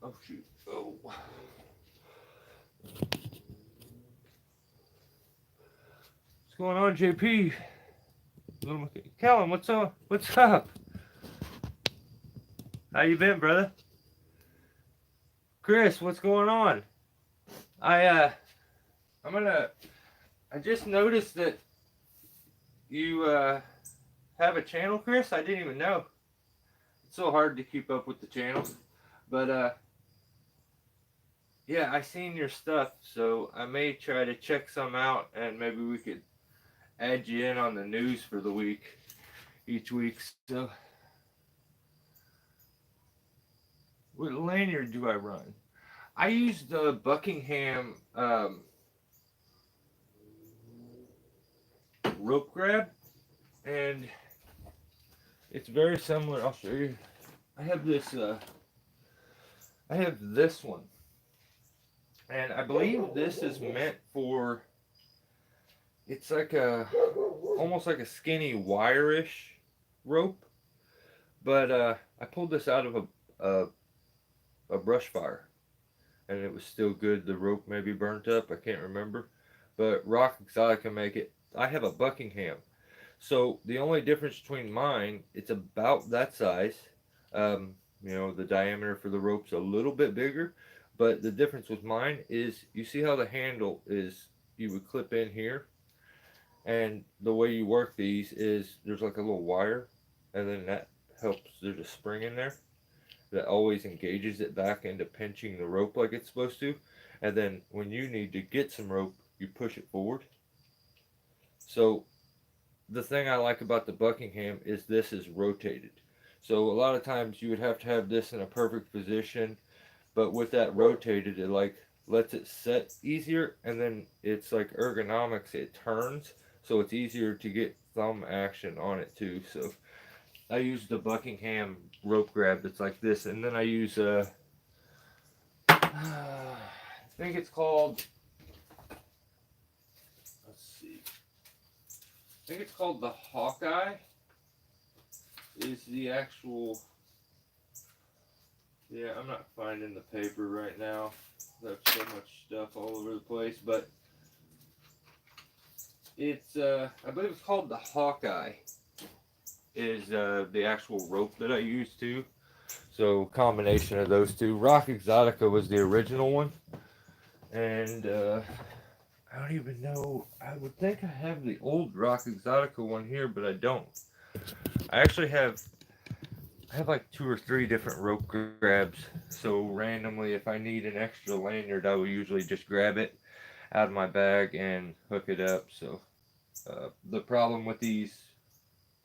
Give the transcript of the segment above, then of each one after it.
Oh shoot. Oh. What's going on, JP? Little Callum, what's up? What's up? How you been, brother? Chris, what's going on? I I'm gonna. I just noticed that you have a channel, Chris. I didn't even know. It's so hard to keep up with the channels, but yeah, I seen your stuff, so I may try to check some out, and maybe we could add you in on the news for the week, each week. So, what lanyard do I run? I use the Buckingham rope grab, and it's very similar. I'll show you. I have this. I have this one, and I believe this is meant for. It's like a almost like a skinny wire-ish rope, but I pulled this out of a brush fire, and it was still good. The rope maybe burnt up. I can't remember, but Rock Exotica make it. I have a Buckingham, so the only difference between mine, it's about that size. The diameter for the rope's a little bit bigger, but the difference with mine is you see how the handle is. You would clip in here, and the way you work these is there's like a little wire, and then that helps. There's a spring in there that always engages it back into pinching the rope like it's supposed to. And then when you need to get some rope, you push it forward. So the thing I like about the Buckingham is this is rotated. So a lot of times you would have to have this in a perfect position, but with that rotated, it like lets it set easier, and then it's like ergonomics. It turns, so it's easier to get thumb action on it too. So I use the Buckingham rope grab that's like this, and then I use I think it's called. Let's see. I think it's called the Hawkeye. Is the actual. Yeah, I'm not finding the paper right now. There's so much stuff all over the place, but it's I believe it's called the Hawkeye. Is the actual rope that I use too. So combination of those two. Rock Exotica was the original one, and I don't even know. I would think I have the old Rock Exotica one here, but I don't. I actually I have like two or three different rope grabs. So randomly, if I need an extra lanyard, I will usually just grab it out of my bag and hook it up. So the problem with these,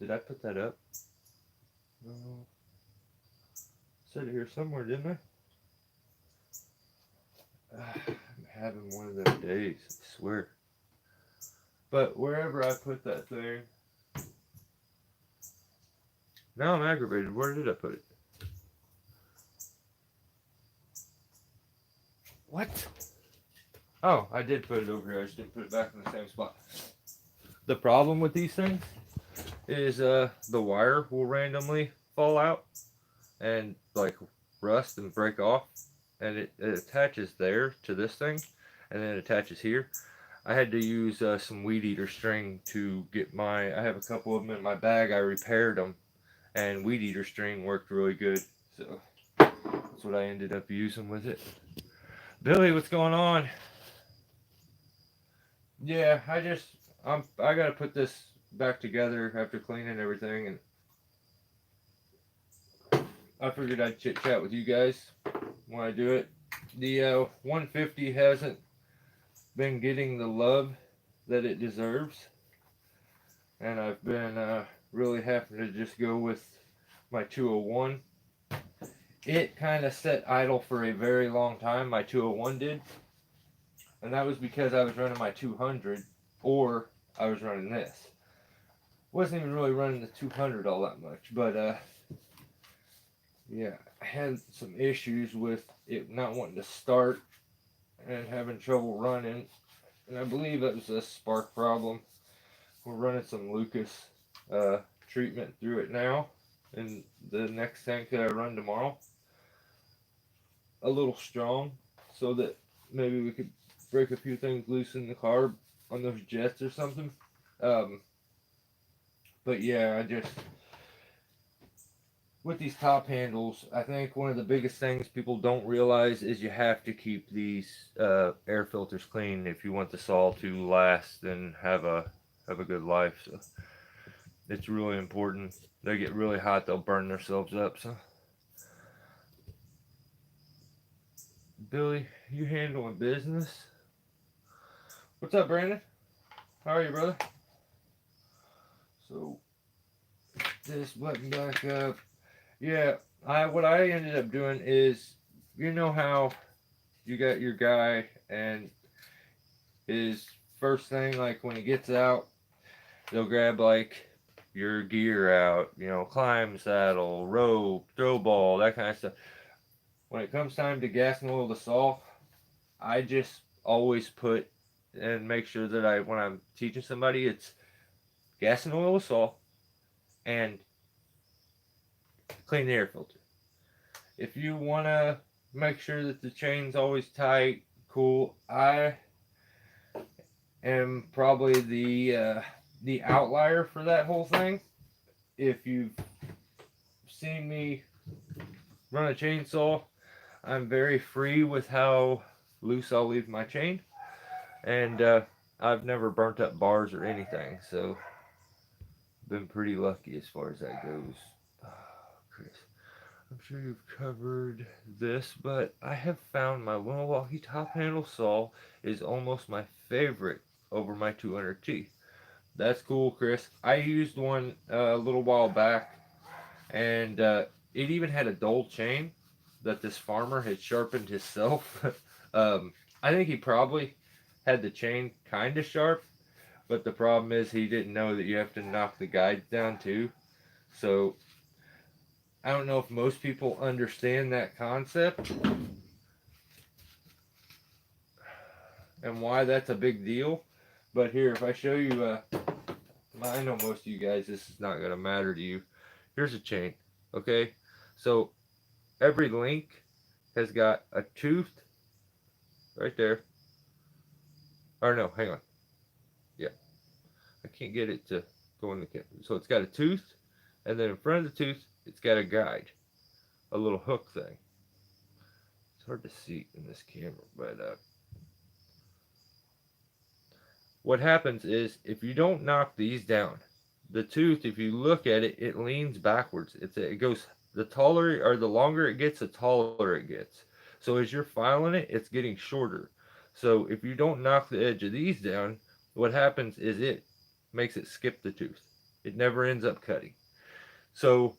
did I put that up? No, said it here somewhere, didn't I? I'm having one of those days, I swear. But wherever I put that thing, now I'm aggravated. Where did I put it? What? Oh, I did put it over here. I just didn't put it back in the same spot. The problem with these things is the wire will randomly fall out and like rust and break off, and it attaches there to this thing, and then it attaches here. I had to use some weed eater string to get my. I have a couple of them in my bag. I repaired them, and weed eater string worked really good. So that's what I ended up using with it. Billy, what's going on? Yeah, I gotta put this back together after cleaning everything, and I figured I'd chit chat with you guys when I do it. The 150 hasn't been getting the love that it deserves, and I've been really having to just go with my 201. It kind of sat idle for a very long time, my 201 did, and that was because I was running my 200 or I was running this. Wasn't even really running the 200 all that much, but yeah, I had some issues with it not wanting to start and having trouble running, and I believe it was a spark problem. We're running some Lucas treatment through it now in the next tank that I run tomorrow. a little strong so that maybe we could break a few things loose in the car on those jets or something. Um, but yeah, I just with these top handles, I think one of the biggest things people don't realize is you have to keep these air filters clean if you want the saw to last and have a good life. So it's really important. They get really hot, they'll burn themselves up. So Billy, you handling business? What's up, Brandon? How are you, brother? So this button back up. Yeah, I what I ended up doing is, you know how you got your guy and his first thing, like when he gets out, they'll grab like your gear out, you know, climb saddle, rope, throw ball, that kind of stuff. When it comes time to gas and oil the saw, I just always put and make sure that when I'm teaching somebody, it's gas and oil the saw and clean the air filter. If you want to make sure that the chain's always tight, cool. I am probably the outlier for that whole thing. If you've seen me run a chainsaw, I'm very free with how loose I'll leave my chain, and I've never burnt up bars or anything, so been pretty lucky as far as that goes. Oh, Chris, I'm sure you've covered this, but I have found my Milwaukee top handle saw is almost my favorite over my 200T. That's cool, Chris. I used one a little while back, and it even had a dull chain that this farmer had sharpened himself. I think he probably had the chain kind of sharp, but the problem is he didn't know that you have to knock the guides down too. So I don't know if most people understand that concept and why that's a big deal. But here, if I show you, I know most of you guys, this is not going to matter to you. Here's a chain, okay? So every link has got a tooth right there. Or no, hang on. Yeah, I can't get it to go in the camera. So it's got a tooth, and then in front of the tooth, it's got a guide, a little hook thing. It's hard to see in this camera, but what happens is if you don't knock these down, the tooth, if you look at it, it leans backwards. It goes the taller or the longer it gets, the taller it gets. So as you're filing it, it's getting shorter. So if you don't knock the edge of these down, what happens is it makes it skip the tooth. It never ends up cutting. So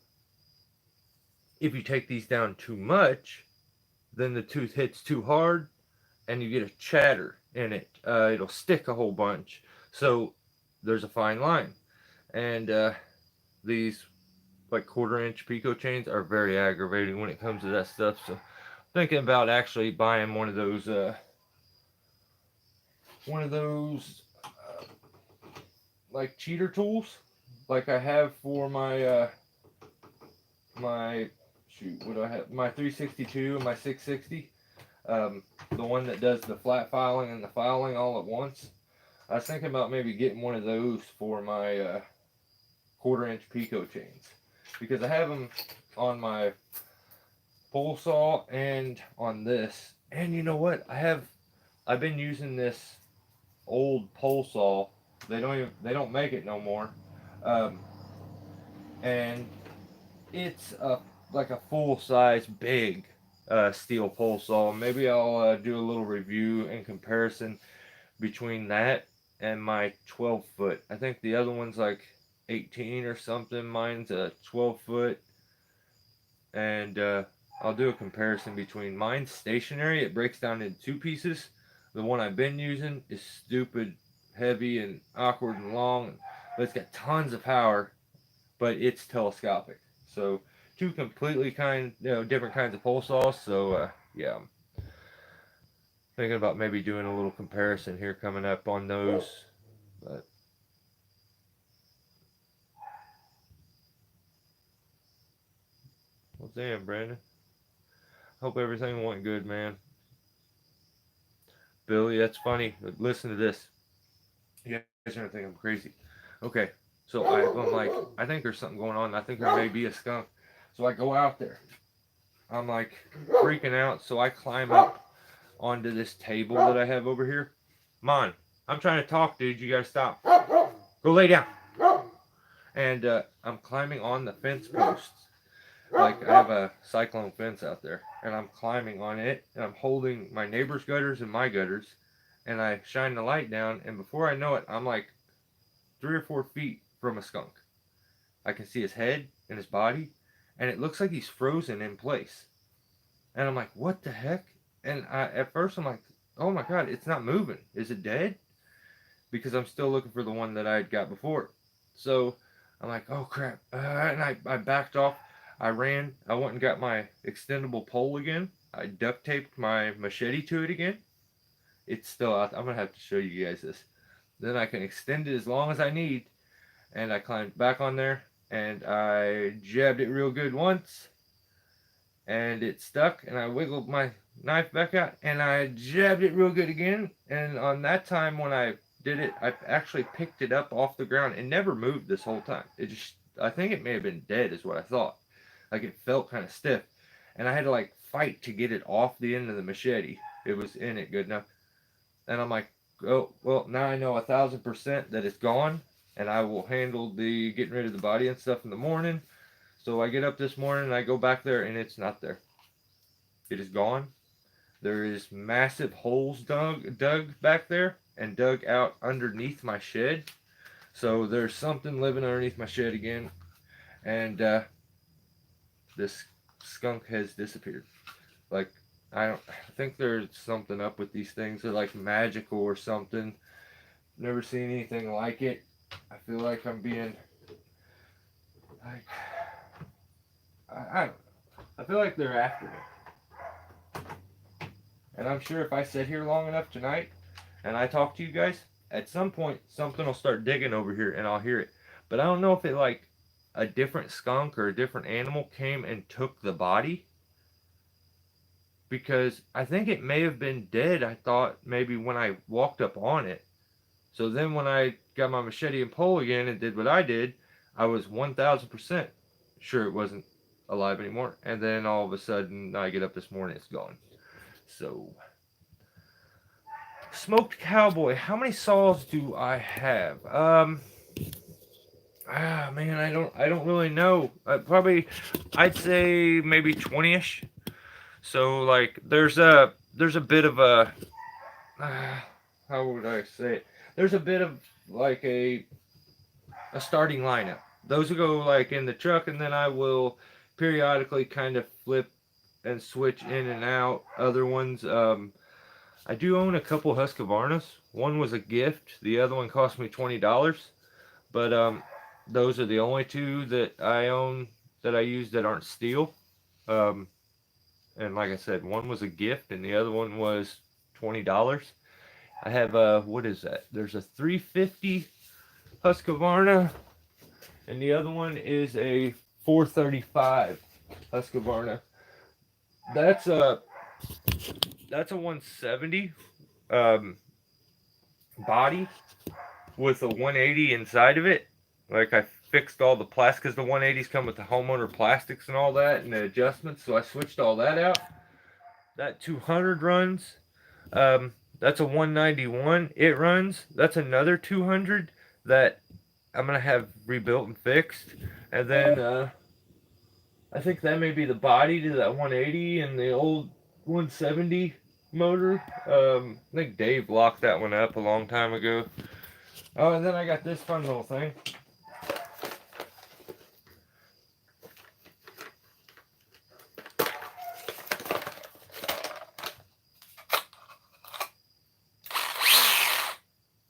if you take these down too much, then the tooth hits too hard and you get a chatter in it. It'll stick a whole bunch. So there's a fine line. And these like 1/4 inch Pico chains are very aggravating when it comes to that stuff. So thinking about actually buying one of those like cheater tools, like I have for my shoot. What do I have? My 362 and my 660. The one that does the flat filing and the filing all at once. I was thinking about maybe getting one of those for my 1/4 inch Pico chains because I have them on my pole saw and on this. And you know what? I've been using this old pole saw. They don't make it no more. Um, and it's like a full size big steel pole saw. Maybe I'll do a little review and comparison between that and my 12 foot. I think the other one's like 18 or something. Mine's a 12 foot. And I'll do a comparison between mine's stationary. It breaks down into two pieces. The one I've been using is stupid heavy and awkward and long, but it's got tons of power, but it's telescopic. So two completely different kinds of pole saws. So yeah, I'm thinking about maybe doing a little comparison here coming up on those. But well, damn, Brandon. Hope everything went good, man. Billy, that's funny. Listen to this. You guys are gonna think I'm crazy. Okay, so I'm like, I think there's something going on. I think there may be a skunk. So I go out there. I'm like freaking out. So I climb up onto this table that I have over here. Come on, I'm trying to talk, dude. You gotta stop. Go lay down. And I'm climbing on the fence posts. Like I have a cyclone fence out there, and I'm climbing on it, and I'm holding my neighbor's gutters and my gutters, and I shine the light down, and before I know it, I'm like 3 or 4 feet from a skunk. I can see his head and his body, and it looks like he's frozen in place. And I'm like, what the heck? And at first I'm like, oh my god, it's not moving. Is it dead? Because I'm still looking for the one that I had got before. So I'm like, oh crap. And I backed off. I ran. I went and got my extendable pole again. I duct taped my machete to it again. It's still out. I'm going to have to show you guys this. Then I can extend it as long as I need. And I climbed back on there. And I jabbed it real good once. And it stuck. And I wiggled my knife back out. And I jabbed it real good again. And on that time when I did it, I actually picked it up off the ground. It never moved this whole time. It just, I think it may have been dead is what I thought. Like it felt kind of stiff. And I had to like fight to get it off the end of the machete. It was in it good enough. And I'm like, oh, well, now I know 1,000% that it's gone. And I will handle the getting rid of the body and stuff in the morning. So I get up this morning and I go back there and it's not there. It is gone. There is massive holes dug back there and dug out underneath my shed. So there's something living underneath my shed again. And this skunk has disappeared. Like, I think there's something up with these things. They're like magical or something. Never seen anything like it. I feel like I'm being like, I don't know. I feel like they're after me. And I'm sure if I sit here long enough tonight and I talk to you guys, at some point something will start digging over here and I'll hear it. But I don't know if it like a different skunk or a different animal came and took the body. Because I think it may have been dead, I thought, maybe when I walked up on it. So then when I got my machete and pole again and did what I did, I was 1,000% sure it wasn't alive anymore. And then all of a sudden, I get up this morning, it's gone. So, smoked cowboy. How many saws do I have? Man, I don't really know. Probably, I'd say maybe 20ish. So like, there's a bit of a, how would I say it? There's a bit of like a starting lineup. Those will go like in the truck, and then I will periodically kind of flip and switch in and out. Other ones, I do own a couple Husqvarnas. One was a gift. The other one cost me $20. But those are the only two that I own that I use that aren't steel. And like I said, one was a gift, and the other one was $20. I have a, what is that? There's a 350 Husqvarna, and the other one is a 435 Husqvarna. That's a 170 body with a 180 inside of it. Like I fixed all the plastic because the 180s come with the homeowner plastics and all that and the adjustments. So I switched all that out. That 200 runs. That's a 191. It runs. That's another 200 that I'm gonna have rebuilt and fixed. And then I think that may be the body to that 180 and the old 170 motor. I think Dave locked that one up a long time ago. Oh, and then I got this fun little thing.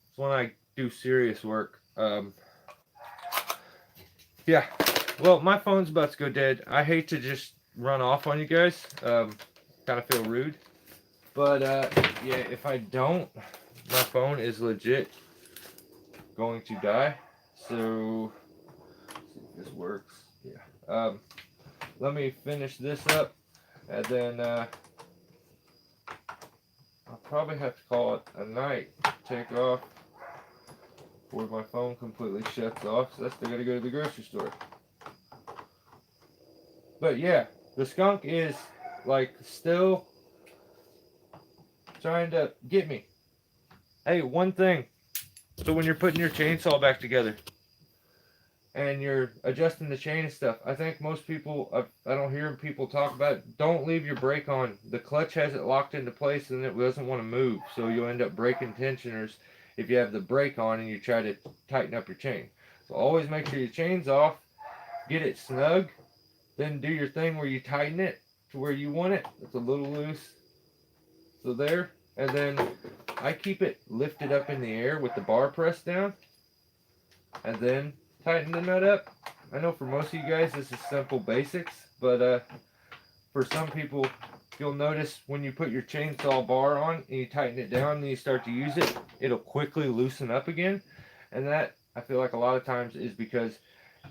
It's when I do serious work. Yeah. Well, my phone's about to go dead. I hate to just run off on you guys. Kind of feel rude. But, yeah, if I don't, my phone is legit going to die. So, let's see if this works. Yeah. Let me finish this up. And then I'll probably have to call it a night. Take off before my phone completely shuts off. So I still gotta go to the grocery store. But yeah, the skunk is like still trying to get me. Hey, one thing. So when you're putting your chainsaw back together and you're adjusting the chain and stuff, I think most people, I don't hear people talk about it, don't leave your brake on. The clutch has it locked into place and it doesn't want to move. So you'll end up breaking tensioners if you have the brake on and you try to tighten up your chain. So always make sure your chain's off, get it snug, then do your thing where you tighten it to where you want it. It's a little loose. So there, and then I keep it lifted up in the air with the bar pressed down, and then tighten the nut up. I know for most of you guys this is simple basics, but for some people, you'll notice when you put your chainsaw bar on and you tighten it down and you start to use it, it'll quickly loosen up again. And that, I feel like a lot of times is because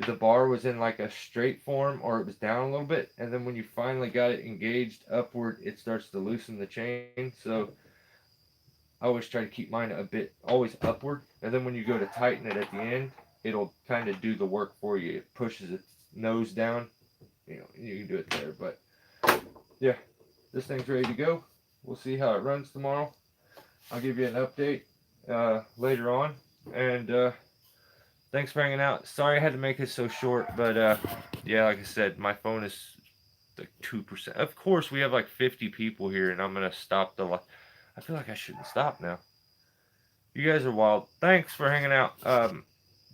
the bar was in like a straight form or it was down a little bit, and then when you finally got it engaged upward, it starts to loosen the chain. So I always try to keep mine a bit always upward, and then when you go to tighten it at the end, it'll kind of do the work for you. It pushes its nose down, you know, and you can do it there. But yeah, this thing's ready to go. We'll see how it runs tomorrow. I'll give you an update later on, and thanks for hanging out. Sorry I had to make it so short, but yeah, like I said, my phone is like 2%. Of course, we have like 50 people here, and I'm gonna stop the. I feel like I shouldn't stop now. You guys are wild. Thanks for hanging out.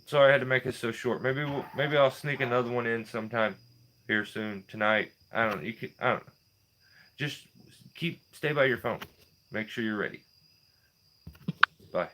Sorry I had to make it so short. Maybe I'll sneak another one in sometime here soon tonight. I don't know. I don't know. Just stay by your phone. Make sure you're ready. Bye.